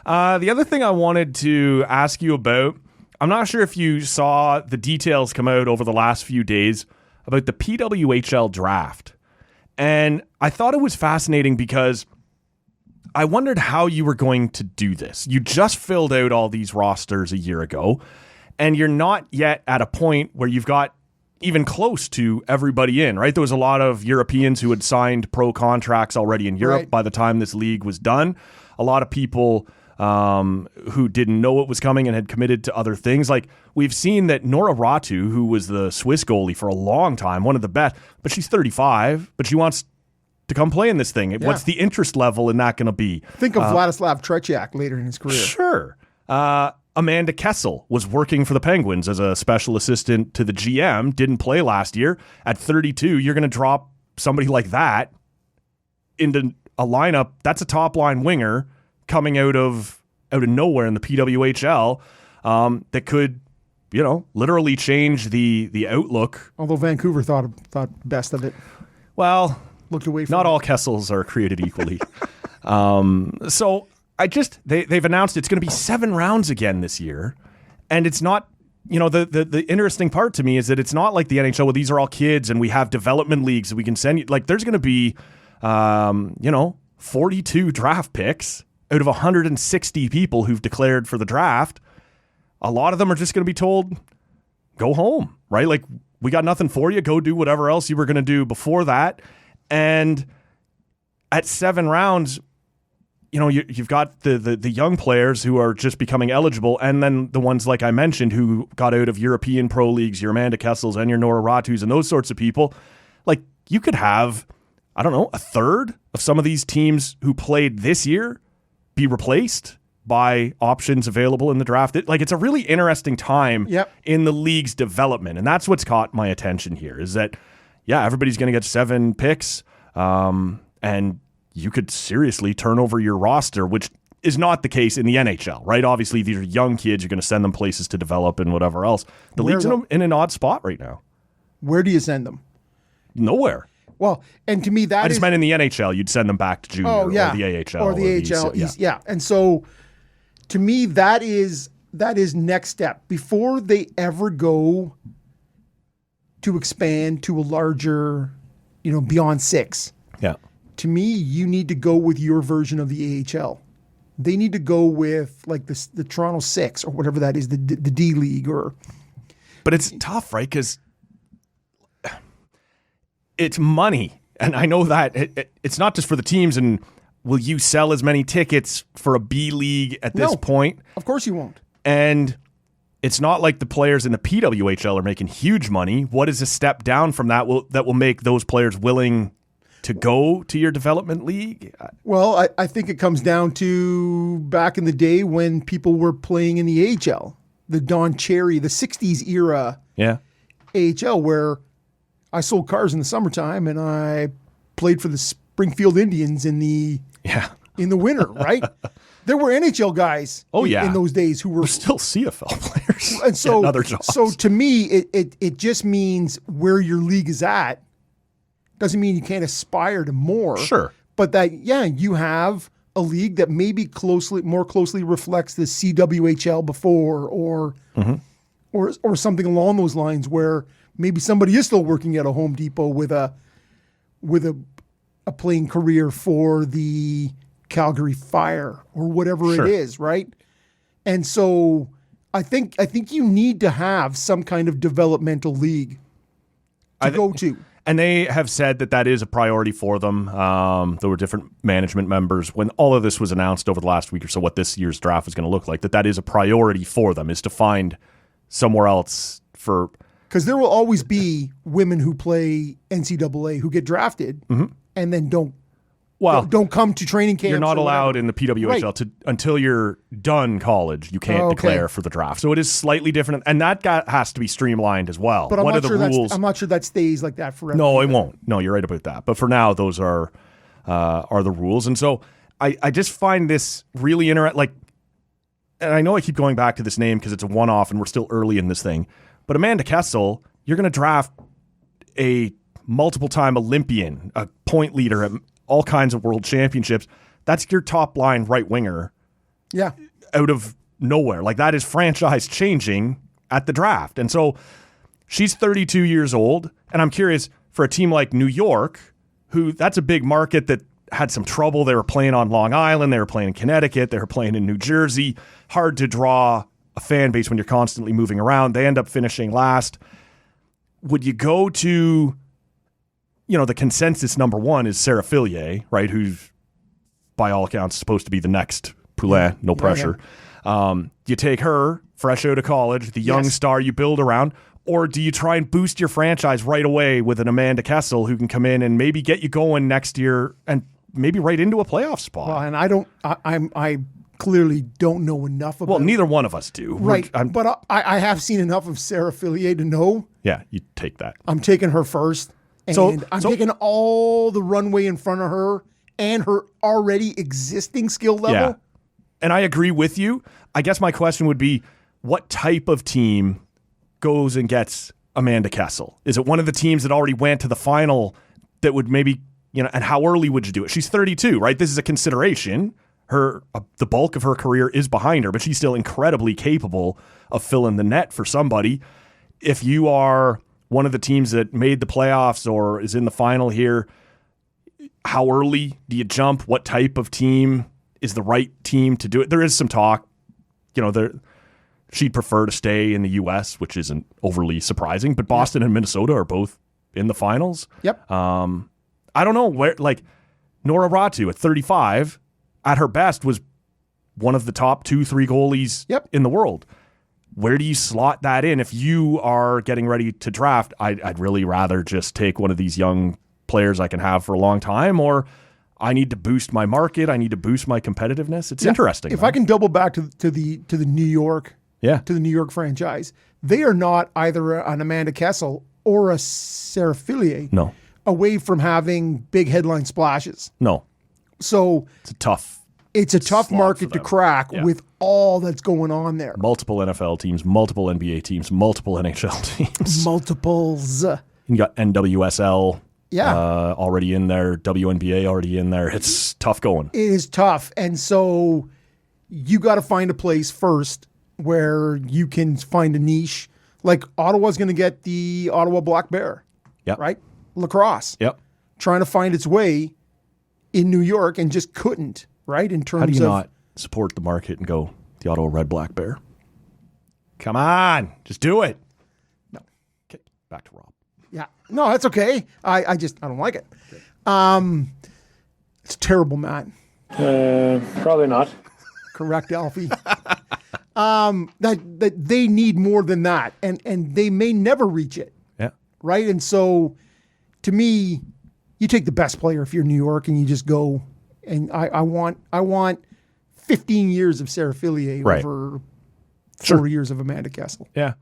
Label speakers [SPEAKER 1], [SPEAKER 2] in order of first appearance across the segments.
[SPEAKER 1] The other thing I wanted to ask you about, I'm not sure if you saw the details come out over the last few days about the PWHL Draft. And I thought it was fascinating because I wondered how you were going to do this. You just filled out all these rosters a year ago, and you're not yet at a point where you've got even close to everybody in, right? There was a lot of Europeans who had signed pro contracts already in Europe by the time this league was done. A lot of people who didn't know it was coming and had committed to other things. Like, we've seen that Nora Ratu, who was the Swiss goalie for a long time, one of the best, but she's 35, but she wants to come play in this thing. Yeah. What's the interest level in that going to be?
[SPEAKER 2] Think of Vladislav Tretiak later in his career.
[SPEAKER 1] Sure. Amanda Kessel was working for the Penguins as a special assistant to the GM, didn't play last year. At 32, you're going to drop somebody like that into a lineup. That's a top-line winger coming out of nowhere in the PWHL that could, literally change the outlook.
[SPEAKER 2] Although Vancouver thought best of it.
[SPEAKER 1] Well,
[SPEAKER 2] looked away from
[SPEAKER 1] not all Kessels are created equally. So they've announced it's going to be 7 rounds again this year, and it's not. The interesting part to me is that it's not like the NHL where these are all kids and we have development leagues that we can send you. Like, there's going to be 42 draft picks out of 160 people who've declared for the draft. A lot of them are just going to be told, go home, right? Like, we got nothing for you. Go do whatever else you were going to do before that. And at 7 rounds, you've got the young players who are just becoming eligible, and then the ones, like I mentioned, who got out of European pro leagues, your Amanda Kessels and your Nora Ratus and those sorts of people. Like, you could have, I don't know, a third of some of these teams who played this year be replaced by options available in the draft. It's a really interesting time in the league's development, and that's what's caught my attention here, is that, everybody's going to get 7 picks, and you could seriously turn over your roster, which is not the case in the NHL, right? Obviously, these are young kids. You're going to send them places to develop and whatever else. The league's in an odd spot right now.
[SPEAKER 2] Where do you send them?
[SPEAKER 1] Nowhere.
[SPEAKER 2] Well, and to me, I
[SPEAKER 1] just meant in the NHL, you'd send them back to junior or the AHL.
[SPEAKER 2] Or the AHL. And so, to me, that is next step. Before they ever go to expand to a larger, beyond 6.
[SPEAKER 1] Yeah.
[SPEAKER 2] To me, you need to go with your version of the AHL. They need to go with like the Toronto 6 or whatever that is, the D League or.
[SPEAKER 1] But it's tough, right? Because it's money, and I know that it's not just for the teams. And will you sell as many tickets for a B League at this point?
[SPEAKER 2] Of course you won't.
[SPEAKER 1] And it's not like the players in the PWHL are making huge money. What is a step down from that will make those players willing to go to your development league?
[SPEAKER 2] Well, I think it comes down to back in the day when people were playing in the AHL, the Don Cherry, the 60s era AHL, where I sold cars in the summertime and I played for the Springfield Indians in the winter, right? There were NHL guys in those days who were
[SPEAKER 1] still CFL players
[SPEAKER 2] and so
[SPEAKER 1] other jobs.
[SPEAKER 2] So to me, it just means where your league is at. Doesn't mean you can't aspire to more.
[SPEAKER 1] Sure.
[SPEAKER 2] But that, you have a league that maybe more closely reflects the CWHL before or something along those lines where maybe somebody is still working at a Home Depot with a playing career for the Calgary Fire or whatever it is, right? And so I think you need to have some kind of developmental league to go to.
[SPEAKER 1] And they have said that is a priority for them. There were different management members when all of this was announced over the last week or so, what this year's draft was going to look like, that is a priority for them, is to find somewhere else for...
[SPEAKER 2] Because there will always be women who play NCAA who get drafted and then don't come to training camps.
[SPEAKER 1] You're not allowed in the PWHL until you're done college. You can't declare for the draft. So it is slightly different, and that has to be streamlined as well.
[SPEAKER 2] But I'm not sure that stays like that forever.
[SPEAKER 1] No, it won't. No, you're right about that. But for now, those are the rules. And so I just find this really interesting. And I know I keep going back to this name because it's a one-off, and we're still early in this thing. But Amanda Kessel, you're going to draft a multiple-time Olympian, a point leader at all kinds of world championships. That's your top line right winger
[SPEAKER 2] Yeah.
[SPEAKER 1] Out of nowhere. Like, that is franchise changing at the draft. And so she's 32 years old. And I'm curious, for a team like New York, who that's a big market that had some trouble. They were playing on Long Island. They were playing in Connecticut. They were playing in New Jersey. Hard to draw a fan base when you're constantly moving around. They end up finishing last. Would you go to, the consensus number one is Sarah Fillier, right? Who's by all accounts supposed to be the next Poulin, no pressure. Yeah. You take her fresh out of college, the young star you build around, or do you try and boost your franchise right away with an Amanda Kessel who can come in and maybe get you going next year and maybe right into a playoff spot?
[SPEAKER 2] Well, and I clearly don't know enough about.
[SPEAKER 1] Well, neither one of us do.
[SPEAKER 2] Right, but I have seen enough of Sarah Fillier to know.
[SPEAKER 1] Yeah, you take that.
[SPEAKER 2] I'm taking her first, and I'm taking all the runway in front of her and her already existing skill level.
[SPEAKER 1] Yeah, and I agree with you. I guess my question would be, what type of team goes and gets Amanda Kessel? Is it one of the teams that already went to the final that would maybe, and how early would you do it? She's 32, right? This is a consideration. The bulk of her career is behind her, but she's still incredibly capable of filling the net for somebody. If you are one of the teams that made the playoffs or is in the final here, how early do you jump? What type of team is the right team to do it? There is some talk, she'd prefer to stay in the U.S., which isn't overly surprising, but Boston and Minnesota are both in the finals.
[SPEAKER 2] Yep.
[SPEAKER 1] I don't know where, Nora Ratu at 35, at her best, was one of the top 2-3 goalies in the world. Where do you slot that in? If you are getting ready to draft, I'd really rather just take one of these young players I can have for a long time, or I need to boost my market. I need to boost my competitiveness. It's interesting.
[SPEAKER 2] If I can double back to the New York, to the New York franchise, they are not either an Amanda Kessel or a Sarah Fillier.
[SPEAKER 1] No.
[SPEAKER 2] Away from having big headline splashes.
[SPEAKER 1] No.
[SPEAKER 2] So
[SPEAKER 1] it's a tough
[SPEAKER 2] market to crack with all that's going on there.
[SPEAKER 1] Multiple NFL teams, multiple NBA teams, multiple NHL teams.
[SPEAKER 2] Multiples.
[SPEAKER 1] You got NWSL already in there, WNBA already in there. It's tough going.
[SPEAKER 2] It is tough. And so you got to find a place first where you can find a niche. Like Ottawa's going to get the Ottawa Black Bear. Right? Lacrosse. Trying to find its way in New York and just couldn't, right? In terms of...
[SPEAKER 1] How do you not support the market and go the Ottawa Red Black Bear? Come on, just do it.
[SPEAKER 2] No.
[SPEAKER 1] Okay, back to Rob.
[SPEAKER 2] Yeah. No, that's okay. I don't like it. It's terrible, Matt.
[SPEAKER 3] Probably not.
[SPEAKER 2] Correct, Alfie. That they need more than that, and they may never reach it.
[SPEAKER 1] Yeah.
[SPEAKER 2] Right? And so, to me, you take the best player if you're New York, and you just go. And I want 15 years of Sarah Fillier over 4 years of Amanda Kessel.
[SPEAKER 1] Yeah.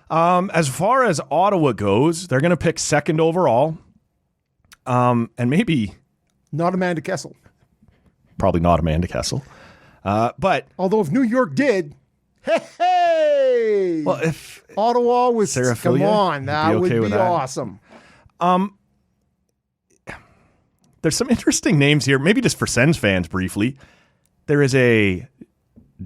[SPEAKER 1] As far as Ottawa goes, they're going to pick second overall, and maybe
[SPEAKER 2] not Amanda Kessel.
[SPEAKER 1] Probably not Amanda Kessel. But
[SPEAKER 2] although if New York did, hey,
[SPEAKER 1] well, if
[SPEAKER 2] Ottawa was
[SPEAKER 1] Sarah
[SPEAKER 2] come
[SPEAKER 1] Fillier,
[SPEAKER 2] on, that
[SPEAKER 1] would
[SPEAKER 2] be
[SPEAKER 1] awesome.
[SPEAKER 2] There's
[SPEAKER 1] some interesting names here. Maybe just for Sens fans briefly, there is a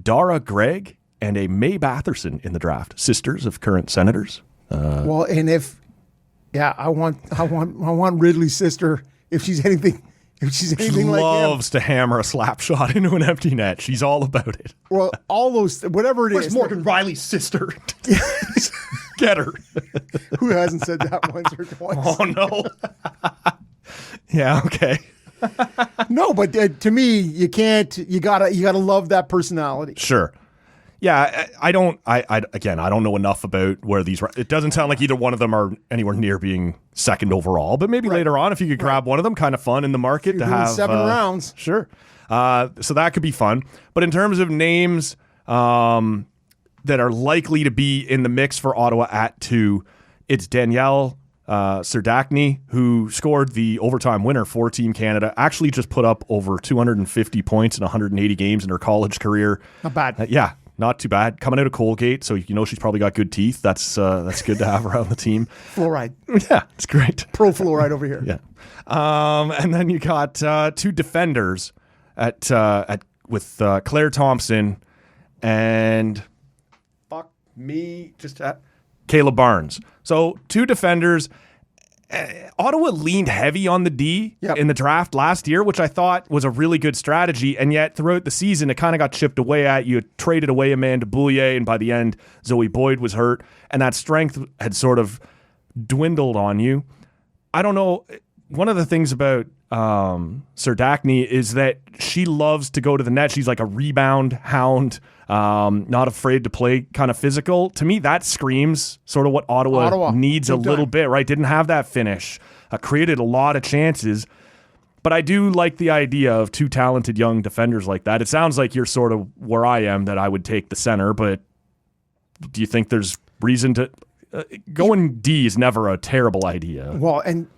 [SPEAKER 1] Dara Gregg and a May Batherson in the draft, sisters of current senators.
[SPEAKER 2] Well, and I want Ridley's sister if she's anything. If she's anything like him.
[SPEAKER 1] Loves to hammer a slap shot into an empty net. She's all about it.
[SPEAKER 2] Well, all those, whatever it
[SPEAKER 1] Where's
[SPEAKER 2] is.
[SPEAKER 1] Morgan Riley's sister? Get her.
[SPEAKER 2] Who hasn't said that once or twice?
[SPEAKER 1] Oh, no. Yeah, okay.
[SPEAKER 2] No, but to me, you can't, you gotta love that personality.
[SPEAKER 1] Sure. Yeah, I don't know enough about where these, it doesn't sound like either one of them are anywhere near being second overall, but maybe later on, if you could grab one of them, kind of fun in the market to have
[SPEAKER 2] 7 rounds.
[SPEAKER 1] Sure. So that could be fun. But in terms of names that are likely to be in the mix for Ottawa at 2, it's Danielle Serdachny, who scored the overtime winner for Team Canada, actually just put up over 250 points in 180 games in her college career.
[SPEAKER 2] Not bad.
[SPEAKER 1] Yeah. Not too bad. Coming out of Colgate, so she's probably got good teeth. That's good to have around the team.
[SPEAKER 2] Fluoride.
[SPEAKER 1] Yeah, it's great.
[SPEAKER 2] Pro fluoride over here.
[SPEAKER 1] Yeah. And then you got 2 defenders at with Claire Thompson and Caleb Barnes. So 2 defenders. Ottawa leaned heavy on the D in the draft last year, which I thought was a really good strategy. And yet throughout the season, it kind of got chipped away at. You had traded away Amanda Boulier, and by the end, Zoe Boyd was hurt. And that strength had sort of dwindled on you. I don't know. One of the things about Serdachny is that she loves to go to the net. She's like a rebound hound, not afraid to play kind of physical. To me, that screams sort of what Ottawa needs a little bit, right? Didn't have that finish, created a lot of chances. But I do like the idea of 2 talented young defenders like that. It sounds like you're sort of where I am, that I would take the center, but do you think there's reason to... going D is never a terrible idea.
[SPEAKER 2] Well, and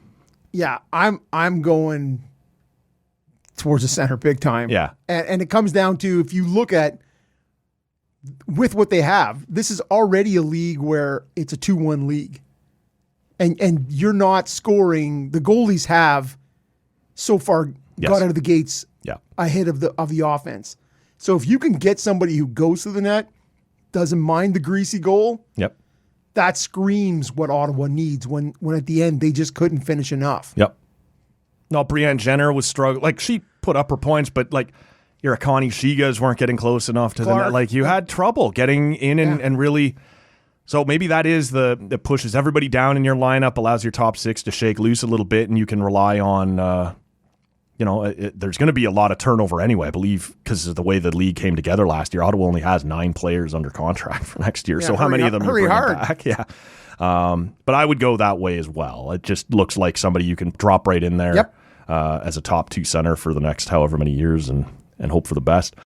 [SPEAKER 2] yeah, I'm going towards the center big time.
[SPEAKER 1] Yeah.
[SPEAKER 2] And it comes down to, if you look at with what they have, this is already a league where it's a 2-1 league. And you're not scoring. The goalies have so far got out of the gates ahead of the offense. So if you can get somebody who goes to the net, doesn't mind the greasy goal, that screams what Ottawa needs when at the end they just couldn't finish enough.
[SPEAKER 1] No, Brianne Jenner was struggling. Like, she put up her points, but like your Akani Shigas weren't getting close enough to the net. Like, you had trouble getting in and really. So maybe that is that pushes everybody down in your lineup, allows your top 6 to shake loose a little bit, and you can rely on. There's going to be a lot of turnover anyway, I believe, because of the way the league came together last year. Ottawa only has 9 players under contract for next year. So how many of them are bringing back? Yeah. But I would go that way as well. It just looks like somebody you can drop right in there as a top 2 center for the next however many years and hope for the best.